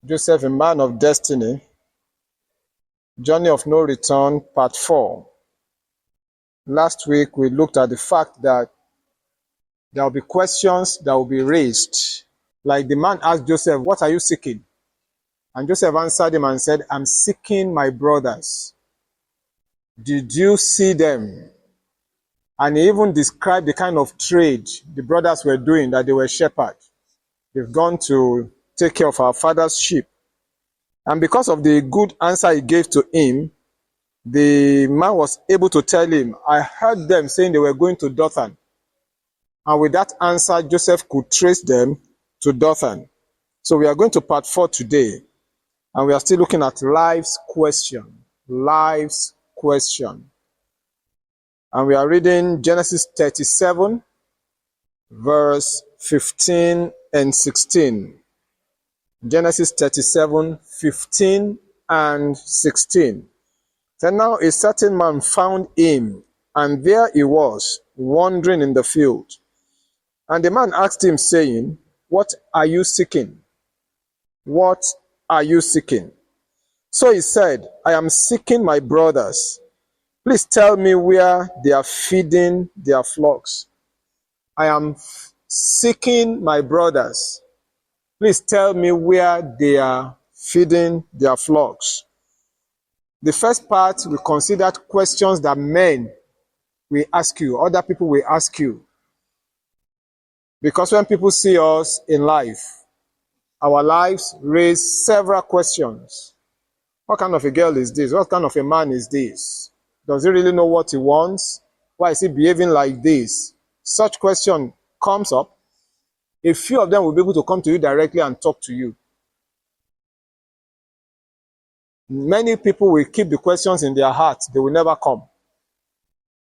Joseph, a Man of Destiny, Journey of No Return, Part 4. Last week, we looked at the fact that there will be questions that will be raised. Like the man asked Joseph, "What are you seeking?" And Joseph answered him and said, "I'm seeking my brothers. Did you see them?" And he even described the kind of trade the brothers were doing, that they were shepherds. They've gone to take care of our father's sheep. And because of the good answer he gave to him, the man was able to tell him, "I heard them saying they were going to Dothan." And with that answer, Joseph could trace them to Dothan. So we are going to part 4 today. And we are still looking at life's question. Life's question. And we are reading Genesis 37, verse 15 and 16. Genesis 37, 15 and 16. So now a certain man found him, and there he was, wandering in the field. And the man asked him, saying, "What are you seeking? What are you seeking?" So he said, "I am seeking my brothers. Please tell me where they are feeding their flocks." I am seeking my brothers. Please tell me where they are feeding their flocks. The first part, we considered questions that men will ask you, other people will ask you. Because when people see us in life, our lives raise several questions. What kind of a girl is this? What kind of a man is this? Does he really know what he wants? Why is he behaving like this? Such question comes up. A few of them will be able to come to you directly and talk to you. Many people will keep the questions in their hearts. They will never come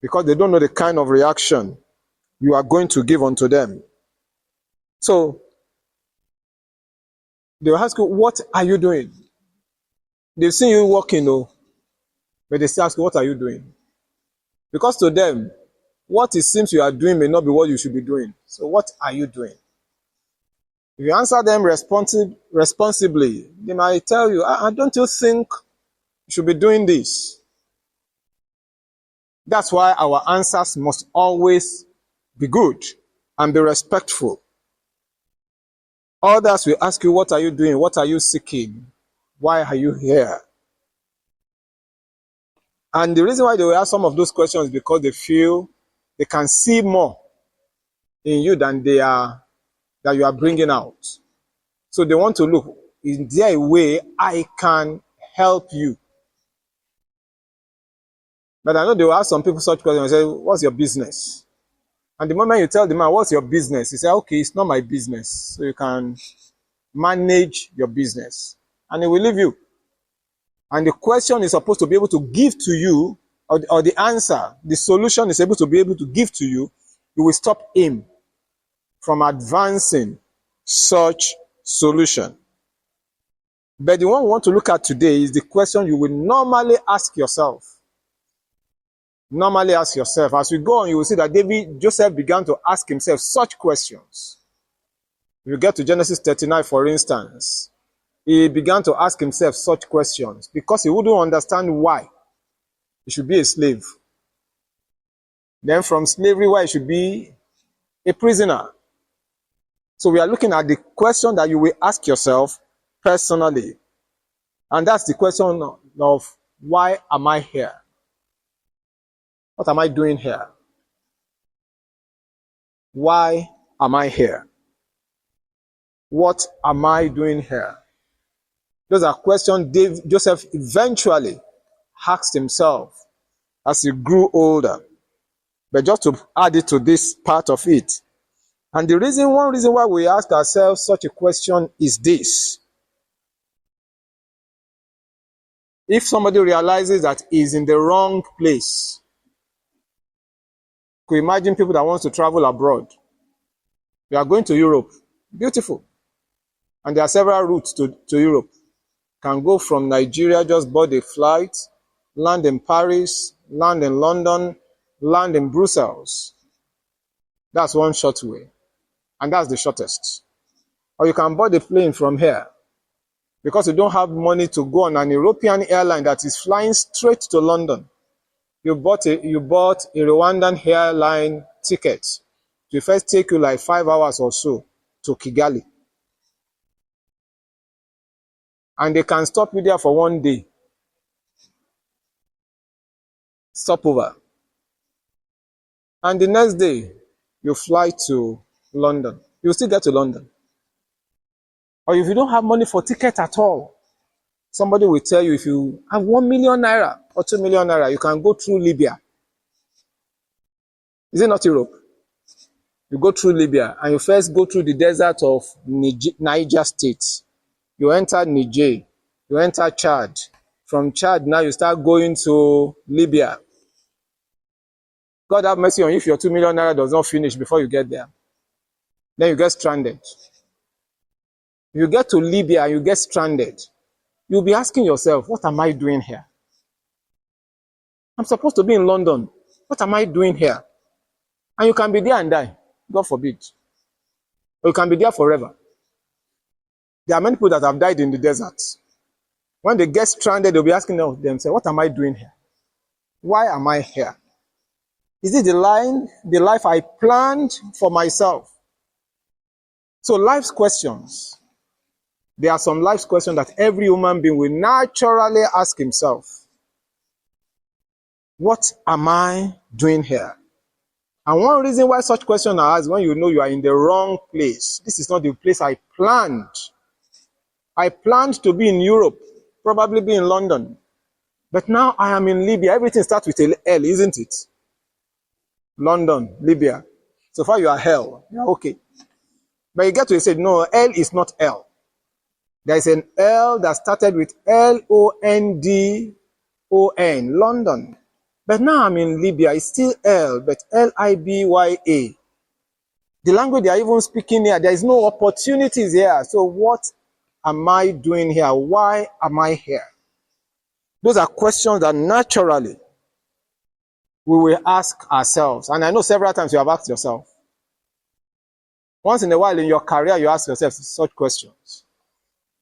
because they don't know the kind of reaction you are going to give unto them. So they will ask you, "What are you doing?" They've seen you walking, but they still ask you, "What are you doing?" Because to them, what it seems you are doing may not be what you should be doing. So what are you doing? If you answer them responsibly, they might tell you, "Don't you think you should be doing this?" That's why our answers must always be good and be respectful. Others will ask you, "What are you doing? What are you seeking? Why are you here?" And the reason why they will ask some of those questions is because they feel they can see more in you than you are bringing out. So they want to look, is there a way I can help you? But I know they will ask some people such questions and say, "What's your business?" And the moment you tell the man, "What's your business?" he say, "Okay, it's not my business. So you can manage your business." And he will leave you. And the question is supposed to be able to give to you, or the answer, the solution is able to be able to give to you. You will stop him from advancing such solution. But the one we want to look at today is the question you will normally ask yourself. Normally ask yourself. As we go on, you will see that Joseph began to ask himself such questions. If you get to Genesis 39, for instance, he began to ask himself such questions because he wouldn't understand why he should be a slave. Then from slavery, why he should be a prisoner. So we are looking at the question that you will ask yourself personally. And that's the question of, why am I here? What am I doing here? Why am I here? What am I doing here? Those are questions Joseph eventually asked himself as he grew older. But just to add it to this part of it. And one reason why we ask ourselves such a question is this. If somebody realizes that he's in the wrong place, could you imagine people that want to travel abroad? They are going to Europe. Beautiful. And there are several routes to Europe. Can go from Nigeria, just board a flight, land in Paris, land in London, land in Brussels. That's one short way. And that's the shortest. Or you can board a plane from here. because you don't have money to go on an European airline that is flying straight to London. You bought a Rwandan airline ticket. It will first take you like 5 hours or so to Kigali. And they can stop you there for 1 day. Stopover. And the next day, you fly to London. You still get to London. Or if you don't have money for ticket at all, somebody will tell you if you have 1 million naira or 2 million naira, you can go through Libya. Is it not Europe? You go through Libya and you first go through the desert of Niger State. You enter Niger, you enter Chad. From Chad, now you start going to Libya. God have mercy on you if your 2 million naira does not finish before you get there. Then you get stranded. If you get to Libya and you get stranded, you'll be asking yourself, what am I doing here? I'm supposed to be in London. What am I doing here? And you can be there and die. God forbid. Or you can be there forever. There are many people that have died in the desert. When they get stranded, they'll be asking themselves, what am I doing here? Why am I here? Is it the life I planned for myself? So life's questions. There are some life's questions that every human being will naturally ask himself. What am I doing here? And one reason why such questions are asked, when you know you are in the wrong place. This is not the place I planned. I planned to be in Europe, probably be in London. But now I am in Libya. Everything starts with L, isn't it? London, Libya. So far you are hell. You're okay. But you get to say, no, L is not L. There is an L that started with London, London. But now I'm in Libya. It's still L, but Libya. The language they are even speaking here, there is no opportunities here. So what am I doing here? Why am I here? Those are questions that naturally we will ask ourselves. And I know several times you have asked yourself. Once in a while in your career, you ask yourself such questions.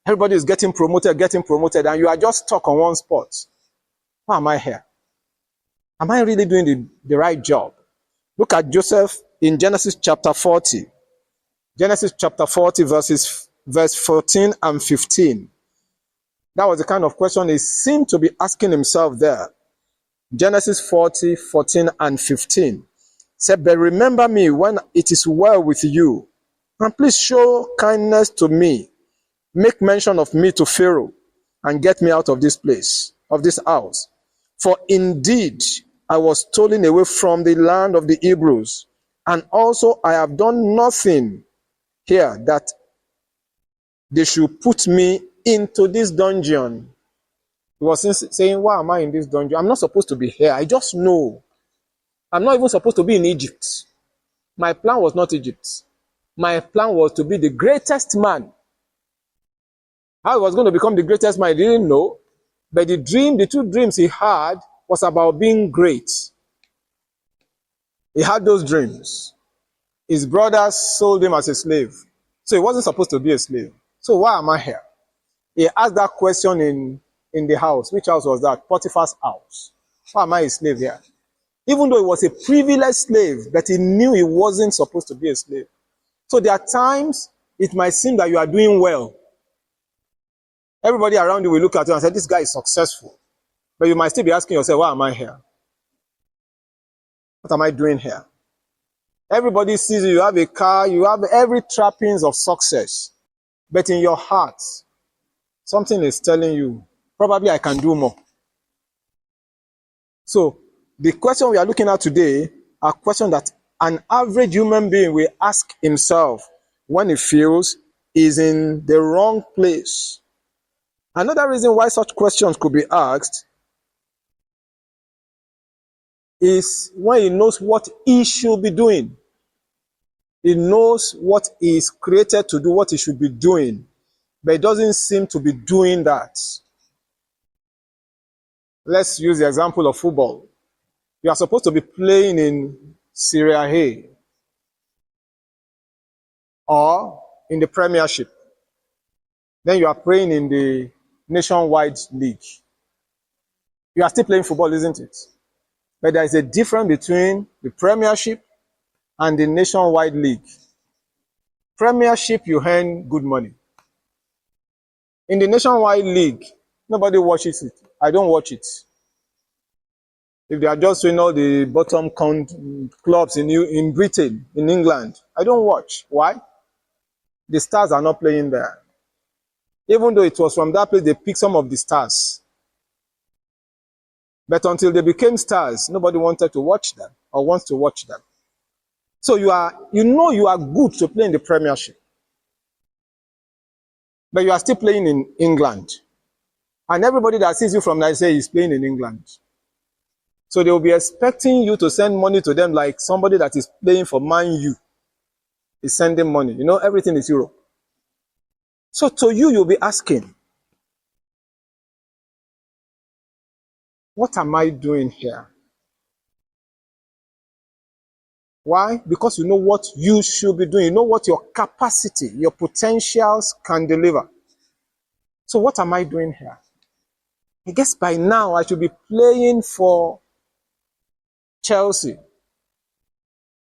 Everybody is getting promoted, and you are just stuck on one spot. Why am I here? Am I really doing the right job? Look at Joseph in Genesis chapter 40. Genesis chapter 40 verse 14 and 15. That was the kind of question he seemed to be asking himself there. Genesis 40, 14 and 15. Said, but remember me when it is well with you, and please show kindness to me. Make mention of me to Pharaoh, and get me out of this place, of this house. For indeed, I was stolen away from the land of the Hebrews, and also I have done nothing here that they should put me into this dungeon. He was saying, why am I in this dungeon? I'm not supposed to be here. I just know. I'm not even supposed to be in Egypt. My plan was not Egypt. My plan was to be the greatest man. How he was going to become the greatest man, he didn't know. But the two dreams he had was about being great. He had those dreams. His brothers sold him as a slave. So he wasn't supposed to be a slave. So why am I here? He asked that question in the house. Which house was that? Potiphar's house. Why am I a slave here? Even though he was a privileged slave, but he knew he wasn't supposed to be a slave. So there are times it might seem that you are doing well. Everybody around you will look at you and say, this guy is successful. But you might still be asking yourself, why am I here? What am I doing here? Everybody sees you have a car, you have every trappings of success. But in your heart, something is telling you, probably I can do more. So, the question we are looking at today are questions that an average human being will ask himself when he feels he's in the wrong place. Another reason why such questions could be asked is when he knows what he should be doing. He knows what he is created to do, what he should be doing, but he doesn't seem to be doing that. Let's use the example of football. You are supposed to be playing in Serie A or in the Premiership. Then you are playing in the nationwide league. You are still playing football, isn't it? But there is a difference between the Premiership and the nationwide league. Premiership, you earn good money. In the nationwide league, nobody watches it. I don't watch it. If they are just showing all the bottom clubs in Britain, in England, I don't watch. Why? The stars are not playing there. Even though it was from that place they picked some of the stars. But until they became stars, nobody wanted to watch them or wants to watch them. So you are good to play in the Premiership. But you are still playing in England. And everybody that sees you from Nigeria is playing in England. So they will be expecting you to send money to them like somebody that is playing for Man U is sending money. You know, everything is Europe. So to you, you'll be asking, what am I doing here? Why? Because you know what you should be doing. You know what your capacity, your potentials can deliver. So what am I doing here? I guess by now I should be playing for Chelsea.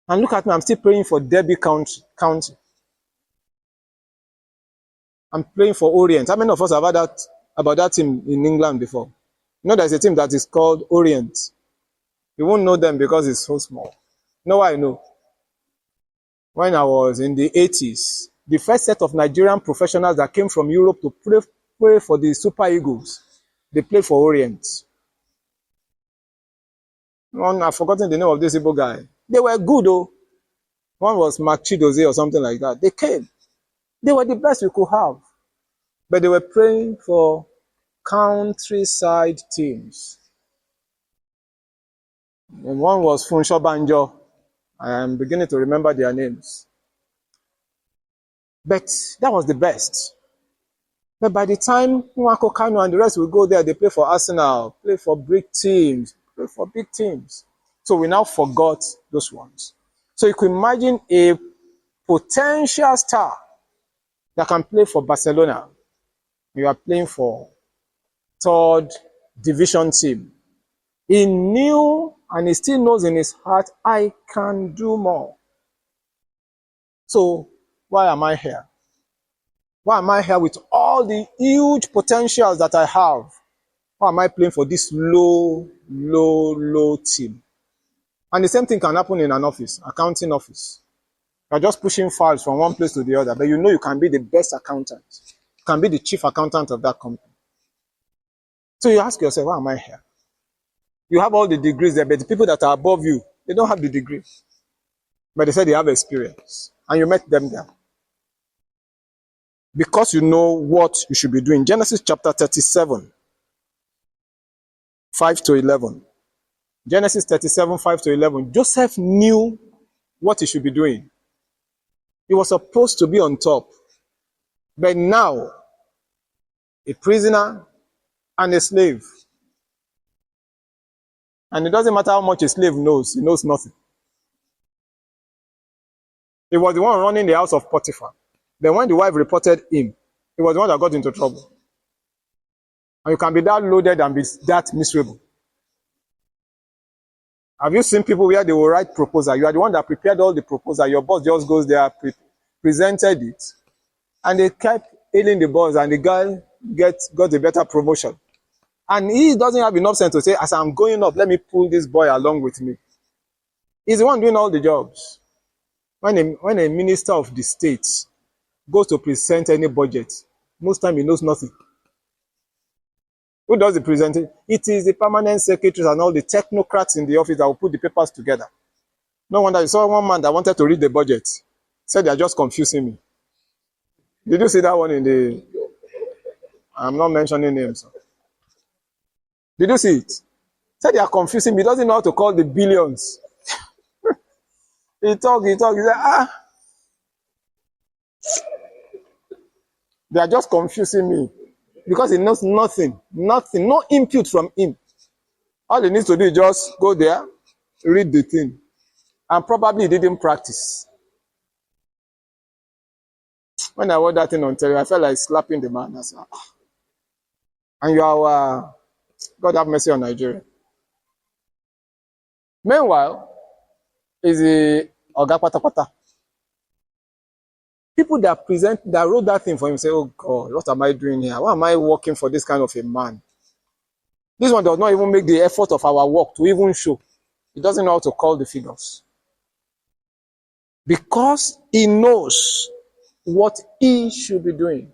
And look at me, I'm still playing for Derby County. I'm playing for Orient. How many of us have heard about that team in England before? You know there's a team that is called Orient. You won't know them because it's so small. You know why I know? When I was in the 80s, the first set of Nigerian professionals that came from Europe to play for the Super Eagles, they played for Orient. One, I've forgotten the name of this Igbo guy. They were good though. One was Mark Chidozie or something like that. They came. They were the best we could have. But they were playing for countryside teams. And one was Funsho Banjo. I am beginning to remember their names. But that was the best. But by the time Nwako Kano and the rest will go there, they play for Arsenal, play for big teams, play for big teams. So we now forgot those ones. So you could imagine a potential star that can play for Barcelona. You are playing for third division team. He knew and he still knows in his heart, I can do more. So why am I here? Why am I here with all the huge potentials that I have? Why am I playing for this low team? And the same thing can happen in an office, accounting office. You're just pushing files from one place to the other, but you know you can be the best accountant. You can be the chief accountant of that company. So you ask yourself, why am I here? You have all the degrees there, but the people that are above you, they don't have the degree. But they said they have experience. And you met them there. Because you know what you should be doing. Genesis chapter 37, 5 to 11. Genesis 37, 5 to 11. Joseph knew what he should be doing. He was supposed to be on top. But now, a prisoner and a slave. And it doesn't matter how much a slave knows, he knows nothing. He was the one running the house of Potiphar. Then when the wife reported him, he was the one that got into trouble. And you can be that loaded and be that miserable. Have you seen people where they will write proposal? You are the one that prepared all the proposal. Your boss just goes there, presented it, and they kept hailing the boss, and the guy got a better promotion. And he doesn't have enough sense to say, as I'm going up, let me pull this boy along with me. He's the one doing all the jobs. When a minister of the state goes to present any budget, most time he knows nothing. Who does the presenting? It is the permanent secretaries and all the technocrats in the office that will put the papers together. No wonder you saw one man that wanted to read the budget. Said they are just confusing me. Did you see that one in the... I'm not mentioning names. Did you see it? Said they are confusing me. He doesn't know how to call the billions. He talk. He said, they are just confusing me. Because he knows nothing. No input from him. All he needs to do is just go there, read the thing. And probably he didn't practice. When I watched that thing on television, I felt like slapping the man. I said, "Ah." And you are, God have mercy on Nigeria. Meanwhile, is the Oga Patapata. People that wrote that thing for him say, oh God, what am I doing here? Why am I working for this kind of a man? This one does not even make the effort of our work to even show. He doesn't know how to call the figures. Because he knows what he should be doing.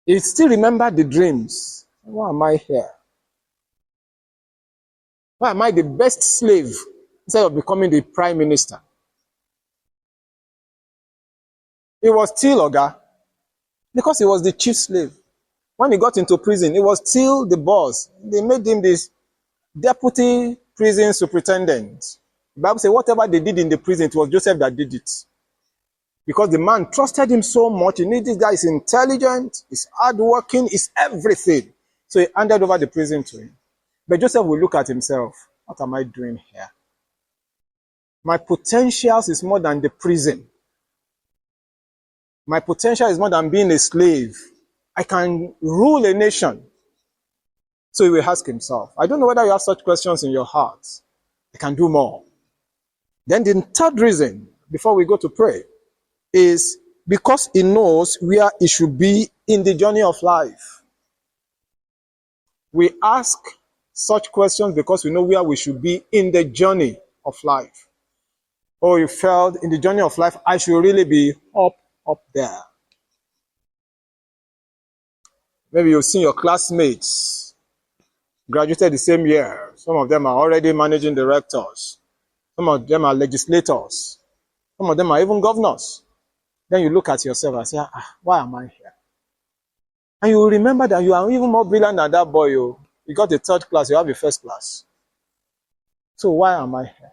He still remembers the dreams. Why am I here? Why am I the best slave instead of becoming the prime minister? He was still Oga because he was the chief slave. When he got into prison, he was still the boss. They made him this deputy prison superintendent. The Bible says whatever they did in the prison, it was Joseph that did it. Because the man trusted him so much. He knew this guy is intelligent, he's hardworking, he's everything. So he handed over the prison to him. But Joseph will look at himself. What am I doing here? My potentials is more than the prison. My potential is more than being a slave. I can rule a nation. So he will ask himself. I don't know whether you have such questions in your heart. I can do more. Then the third reason, before we go to pray, is because he knows where he should be in the journey of life. We ask such questions because we know where we should be in the journey of life. Oh, you felt in the journey of life, I should really be up there. Maybe you've seen your classmates graduated the same year. Some of them are already managing directors. Some of them are legislators. Some of them are even governors. Then you look at yourself and say, why am I here? And you will remember that you are even more brilliant than that boy. You got a third class, you have a first class. So why am I here?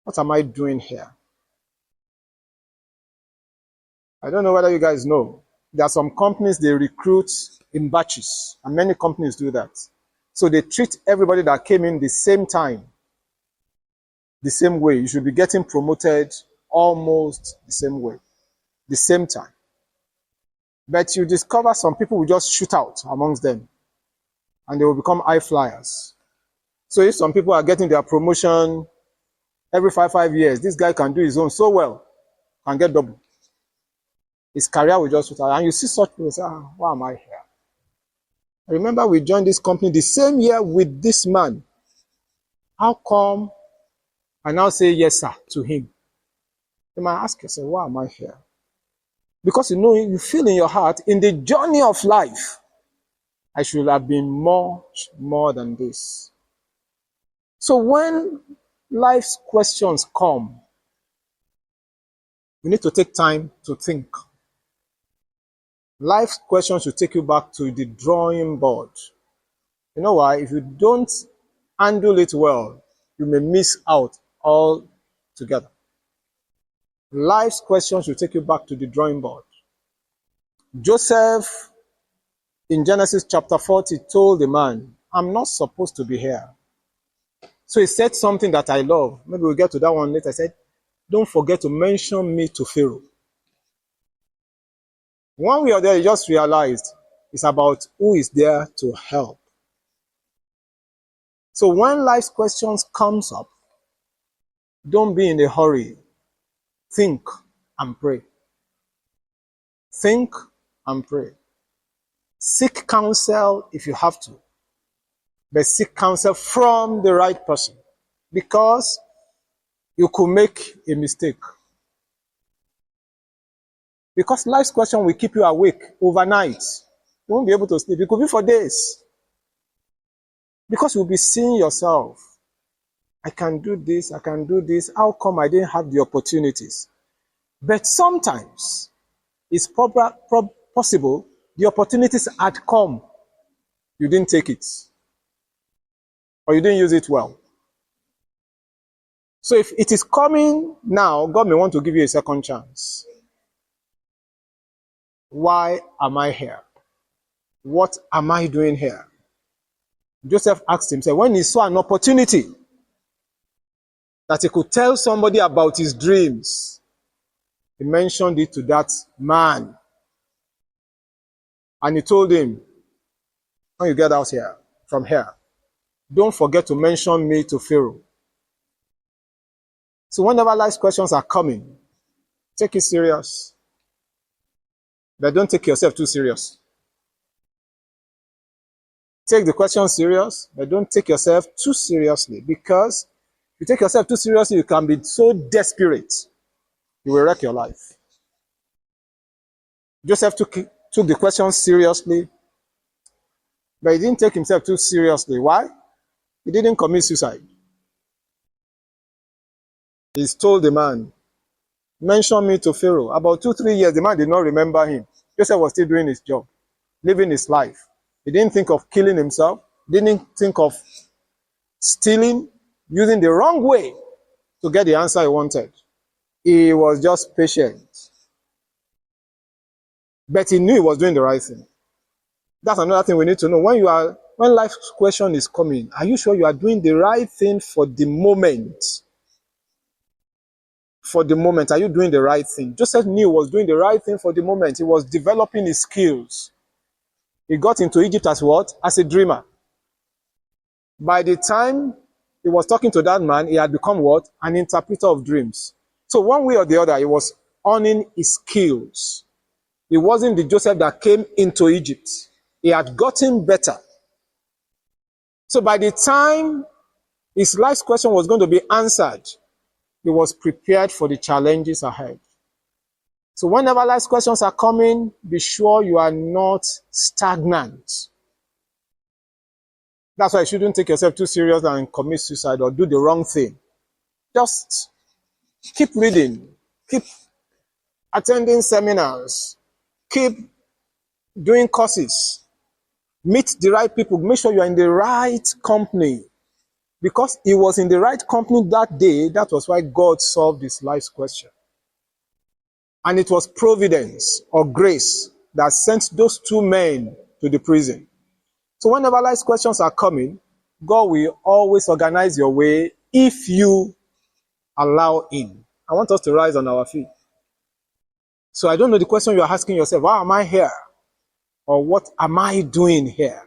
What am I doing here? I don't know whether you guys know. There are some companies, they recruit in batches. And many companies do that. So they treat everybody that came in the same time, the same way. You should be getting promoted almost the same way, the same time. But you discover some people will just shoot out amongst them. And they will become high flyers. So if some people are getting their promotion every 5 years, this guy can do his own so well, can get double. His career will just shoot out. And you see such people say, why am I here? I remember we joined this company the same year with this man. How come I now say yes, sir, to him? You might ask yourself, why am I here? Because you know, you feel in your heart, in the journey of life, I should have been much more than this. So when life's questions come, you need to take time to think. Life's questions should take you back to the drawing board. You know why? If you don't handle it well, you may miss out altogether. Life's questions should take you back to the drawing board. Joseph, in Genesis chapter 40, told the man, I'm not supposed to be here. So he said something that I love. Maybe we'll get to that one later. I said, don't forget to mention me to Pharaoh. One way or the other, he just realized it's about who is there to help. So when life's questions comes up, don't be in a hurry. Think and pray. Think and pray. Seek counsel if you have to. But seek counsel from the right person. Because you could make a mistake. Because life's question will keep you awake overnight. You won't be able to sleep. It could be for days. Because you'll be seeing yourself. I can do this, I can do this. How come I didn't have the opportunities? But sometimes, it's possible the opportunities had come. You didn't take it. Or you didn't use it well. So if it is coming now, God may want to give you a second chance. Why am I here? What am I doing here? Joseph asked himself, when he saw an opportunity that he could tell somebody about his dreams, He mentioned it to that man. And he told him, when you get out here, from here, don't forget to mention me to Pharaoh. So whenever life's questions are coming, take it serious. But don't take yourself too serious. Take the question serious, but don't take yourself too seriously. Because if you take yourself too seriously, you can be so desperate, you will wreck your life. Joseph took the question seriously, but he didn't take himself too seriously. Why? He didn't commit suicide. He told the man, mention me to Pharaoh. About 2-3 years, the man did not remember him. Joseph was still doing his job, living his life. He didn't think of killing himself, didn't think of stealing, using the wrong way to get the answer he wanted. He was just patient. But he knew he was doing the right thing. That's another thing we need to know. When life's question is coming, are you sure you are doing the right thing for the moment? For the moment, are you doing the right thing? Joseph knew he was doing the right thing for the moment. He was developing his skills. He got into Egypt as what? As a dreamer. By the time he was talking to that man, he had become what? An interpreter of dreams. So one way or the other, he was honing his skills. It wasn't the Joseph that came into Egypt. He had gotten better. So by the time his life's question was going to be answered, he was prepared for the challenges ahead. So whenever life's questions are coming, be sure you are not stagnant. That's why you shouldn't take yourself too serious and commit suicide or do the wrong thing. Just keep reading, keep attending seminars, keep doing courses, meet the right people, make sure you are in the right company. Because he was in the right company that day, that was why God solved his life's question. And it was providence or grace that sent those two men to the prison. So whenever life's questions are coming, God will always organize your way if you allow him. I want us to rise on our feet. So I don't know the question you are asking yourself, why am I here? Or what am I doing here?